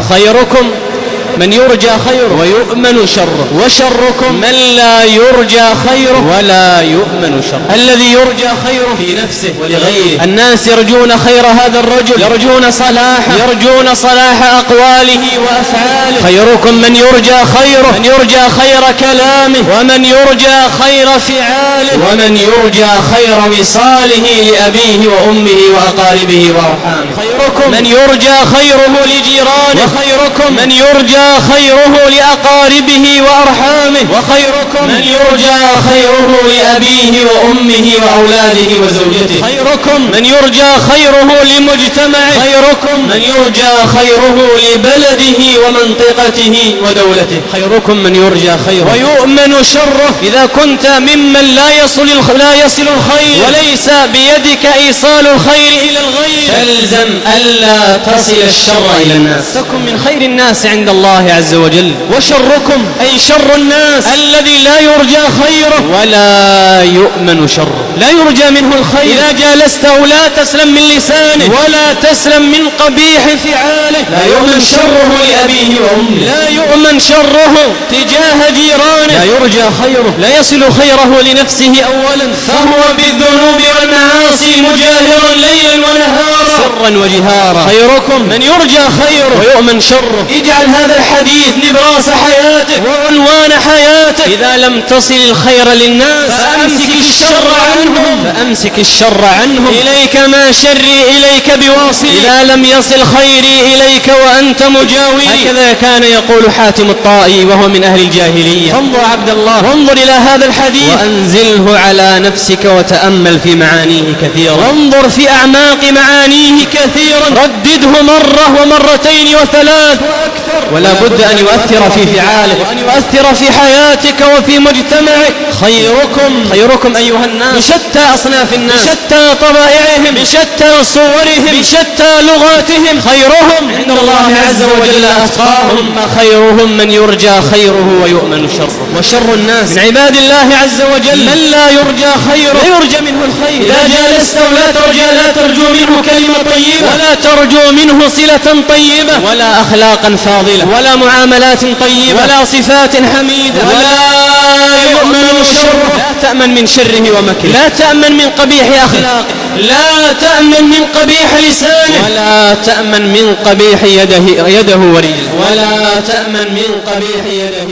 خيركم من يرجى خيره ويؤمن شره، وشركم من لا يرجى خيره ولا يؤمن شره. الذي يرجى خيره في نفسه ولغيره. الناس يرجون خير هذا الرجل، يرجون صلاحه، يرجون صلاح أقواله وأفعاله. خيركم من يرجى خيره، من يرجى خير كلامه، ومن يرجى خير فعاله، ومن يرجى خير وصاله لأبيه وأمه وأقاربه وأرحامه. خيركم من يرجى خيره لجيرانه، وخيركم من يرجى خيره لأقاربه وأرحامه، وخيركم من يرجى خيره لأبيه وأمه وأولاده وزوجته. خيركم من يرجى خيره لمجتمعه، خيركم من يرجى خيره لبلده ومنطقته ودولته. خيركم من يرجى خيره ويؤمن شره. إذا كنت ممن لا يصل الخير وليس بيدك إيصال الخير إلى الغير، فالزم ألا تصل الشر إلى الناس، تكن من خير الناس عند الله عز وجل. وشركم أي شر الناس الذي لا يرجى خيره ولا يؤمن شره، لا يرجى منه الخير. إذا جالسته لا تسلم من لسانه ولا تسلم من قبيح فعاله. لا يؤمن شره لأبيه وأمه، لا يؤمن شره تجاه جيرانه، لا يرجى خيره، لا يصل خيره لنفسه أولا، فهو بالذنوب والمعاصي مجاهر ليلا ونهارا سرا وجهارا. خيركم من يرجى خيره ويؤمن شره. اجعل هذا الحديث نبراس حياتك وعنوان حياتك. إذا لم تصل الخير للناس فأمسك الشر عنهم، فأمسك الشر عنهم. إليك ما شري إليك بواصل، إذا لم يصل خيري إليك وأنت مجاوري. هكذا كان يقول حاتم الطائي وهو من أهل الجاهلية. فانظر عبد الله، وانظر إلى هذا الحديث وأنزله على نفسك وتأمل في معانيه كثيرا، وانظر في أعماق معانيه كثيرا، ردده مرة ومرتين وثلاث وأكثر، ولا بد أن يؤثر في فعالك وأن يؤثر في حياتك وفي مجتمعك. خيركم أيها الناس بشتى أصناف الناس، بشتى طبائعهم، بشتى صورهم، بشتى لغاتهم. خيرهم عند الله عز وجل أتقاهم. خيرهم من يرجى خيره ويؤمن شره. وشر الناس من عباد الله عز وجل من لا يرجى خيره، لا يرجى منه الخير. إذا جالسته لا ترجو منه كلمة طيبة، ولا ترجو منه صلة طيبة، ولا أخلاقا فاضلة، ولا معاملات طيبة، ولا صفات حميدة، ولا يؤمن شره. لا تأمن من شره ومكره، لا تأمن من قبيح أخلاقه، لا تأمن من قبيح لسانه، ولا تأمن من قبيح يده ورجله، ولا تأمن من قبيح يده